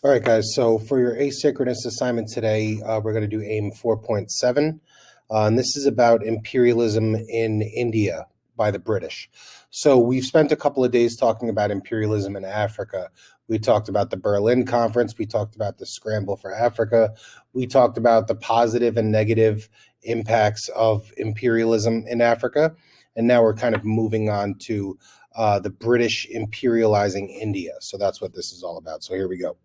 All right, guys. So for your asynchronous assignment today, we're going to do AIM 4.7. And this is about imperialism in India by the British. So we've spent a couple of days talking about imperialism in Africa. We talked about the Berlin Conference. We talked about the scramble for Africa. We talked about the positive and negative impacts of imperialism in Africa. And now we're kind of moving on to the British imperializing India. So that's what this is all about. So here we go.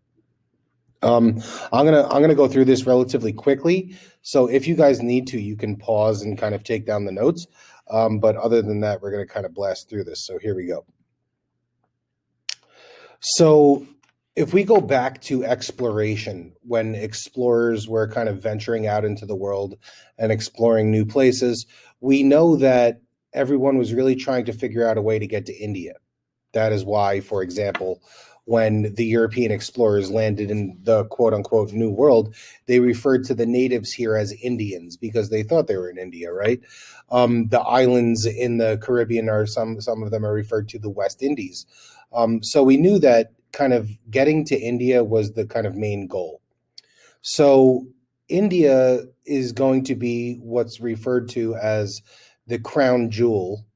I'm gonna go through this relatively quickly. So if you guys need to, you can pause and kind of take down the notes. But other than that, we're gonna kind of blast through this. So here we go. So if we go back to exploration, when explorers were kind of venturing out into the world and exploring new places, we know that everyone was really trying to figure out a way to get to India. That is why, for example, when the European explorers landed in the quote unquote New World, they referred to the natives here as Indians because they thought they were in India, right? The islands in the Caribbean are some of them are referred to the West Indies. So we knew that kind of getting to India was the kind of main goal. So India is going to be what's referred to as the crown jewel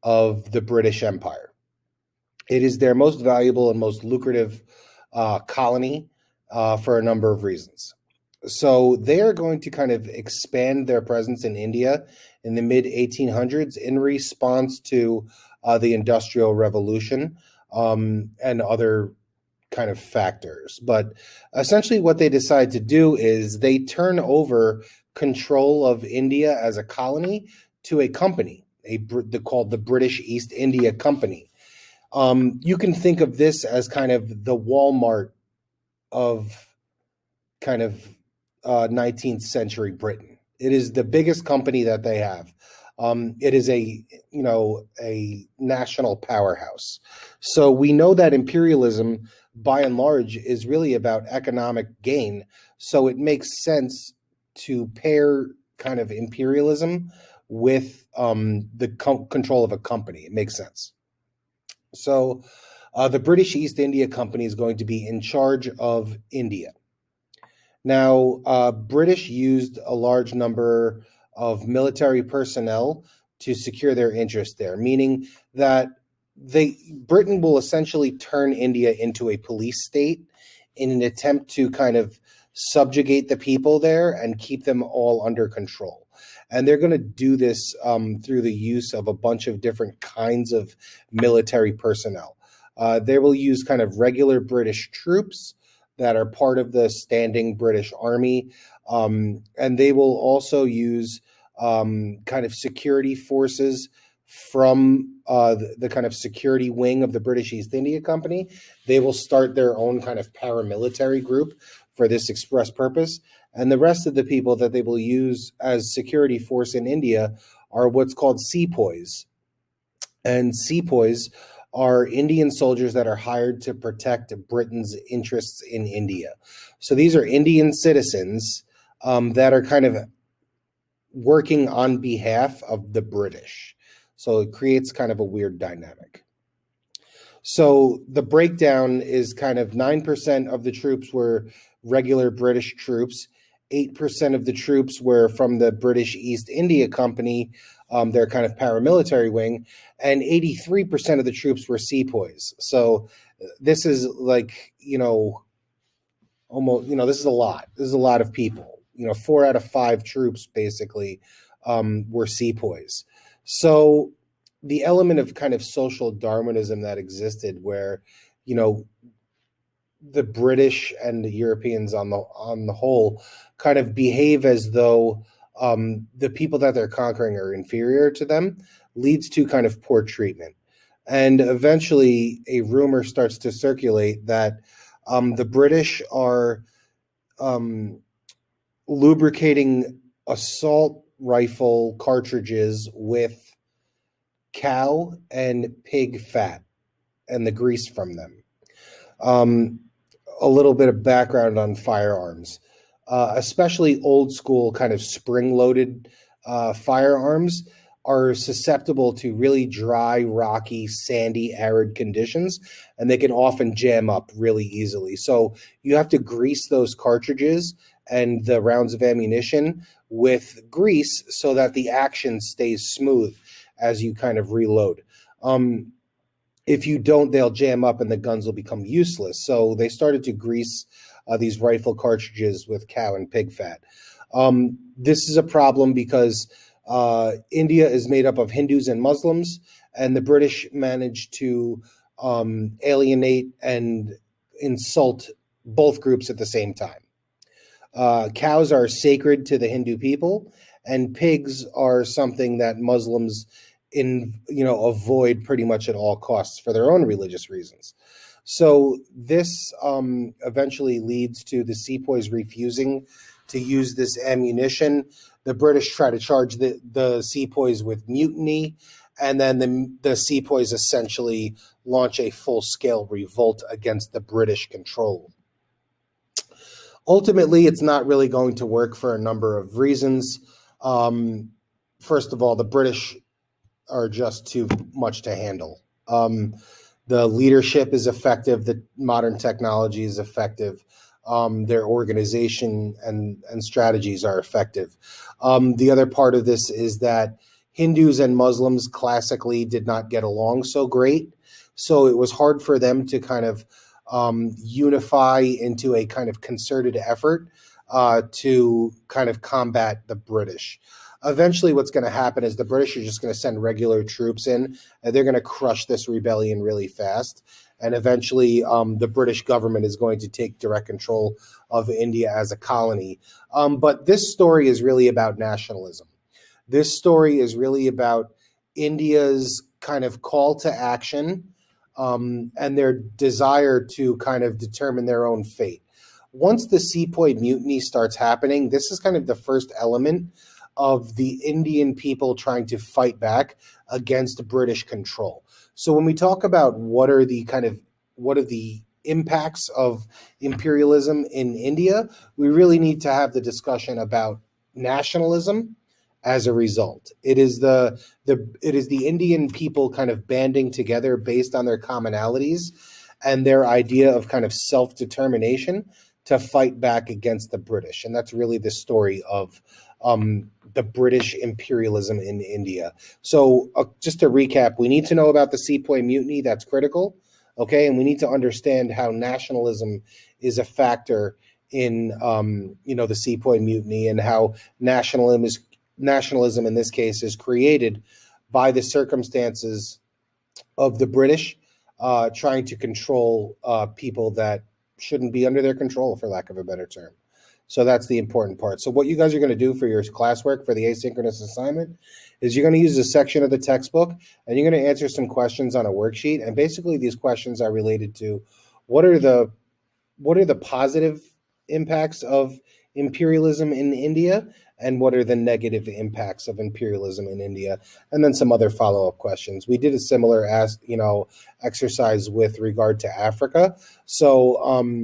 of the British Empire. It is their most valuable and most lucrative colony for a number of reasons. So they are going to kind of expand their presence in India in the mid 1800s in response to the Industrial Revolution and other kind of factors. But essentially, what they decide to do is they turn over control of India as a colony to a company, called the British East India Company. You can think of this as kind of the Walmart of kind of 19th century Britain. It is the biggest company that they have. It is a national powerhouse. So we know that imperialism, by and large, is really about economic gain. So it makes sense to pair kind of imperialism with the control of a company. It makes sense. So the British East India Company is going to be in charge of India. Now, British used a large number of military personnel to secure their interest there, meaning that Britain will essentially turn India into a police state in an attempt to kind of subjugate the people there and keep them all under control. And they're going to do this through the use of a bunch of different kinds of military personnel. They will use kind of regular British troops that are part of the standing British Army. And they will also use kind of security forces from the kind of security wing of the British East India Company. They will start their own kind of paramilitary group for this express purpose. And the rest of the people that they will use as security force in India are what's called sepoys. And sepoys are Indian soldiers that are hired to protect Britain's interests in India. So these are Indian citizens that are kind of working on behalf of the British. So it creates kind of a weird dynamic. So the breakdown is kind of 9% of the troops were regular British troops. 8% of the troops were from the British East India Company, their kind of paramilitary wing, and 83% of the troops were sepoys. So this is like, almost, this is a lot. This is a lot of people. 4 out of 5 troops basically were sepoys. So the element of kind of social Darwinism that existed where, the British and the Europeans on the whole kind of behave as though the people that they're conquering are inferior to them leads to kind of poor treatment. And eventually a rumor starts to circulate that the British are lubricating assault rifle cartridges with cow and pig fat and the grease from them. A little bit of background on firearms, especially old school kind of spring-loaded firearms are susceptible to really dry, rocky, sandy, arid conditions, and they can often jam up really easily. So you have to grease those cartridges and the rounds of ammunition with grease so that the action stays smooth as you kind of reload. If you don't, they'll jam up and the guns will become useless. So they started to grease these rifle cartridges with cow and pig fat. This is a problem because India is made up of Hindus and Muslims, and the British managed to alienate and insult both groups at the same time. Cows are sacred to the Hindu people, and pigs are something that Muslims avoid pretty much at all costs for their own religious reasons. So this eventually leads to the sepoys refusing to use this ammunition. The British try to charge the sepoys with mutiny, and then the sepoys essentially launch a full-scale revolt against the British control. Ultimately, it's not really going to work for a number of reasons. First of all, the British are just too much to handle. The leadership is effective. The modern technology is effective. Their organization and strategies are effective. The other part of this is that Hindus and Muslims classically did not get along so great. So it was hard for them to kind of unify into a kind of concerted effort to kind of combat the British. Eventually, what's going to happen is the British are just going to send regular troops in, and they're going to crush this rebellion really fast. And eventually, the British government is going to take direct control of India as a colony. But this story is really about nationalism. This story is really about India's kind of call to action and their desire to kind of determine their own fate. Once the Sepoy Mutiny starts happening, this is kind of the first element of the Indian people trying to fight back against British control. So when we talk about what are the impacts of imperialism in India, we really need to have the discussion about nationalism as a result. It is the Indian people kind of banding together based on their commonalities and their idea of kind of self-determination to fight back against the British. And that's really the story of the British imperialism in India. So just to recap, we need to know about the Sepoy Mutiny. That's critical. Okay. And we need to understand how nationalism is a factor in, the Sepoy Mutiny, and how nationalism in this case is created by the circumstances of the British trying to control people that shouldn't be under their control, for lack of a better term. So that's the important part. So what you guys are going to do for your classwork for the asynchronous assignment is you're going to use a section of the textbook, and you're going to answer some questions on a worksheet. And basically these questions are related to what are the positive impacts of imperialism in India, and what are the negative impacts of imperialism in India, and then some other follow-up questions. We did a similar exercise with regard to Africa. So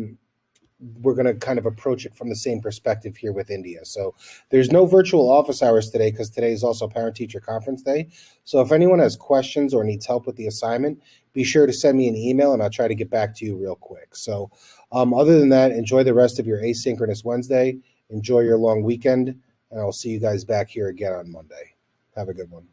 we're going to kind of approach it from the same perspective here with India. So there's no virtual office hours today because today is also Parent-Teacher Conference Day. So if anyone has questions or needs help with the assignment, be sure to send me an email and I'll try to get back to you real quick. So other than that, enjoy the rest of your asynchronous Wednesday. Enjoy your long weekend, and I'll see you guys back here again on Monday. Have a good one.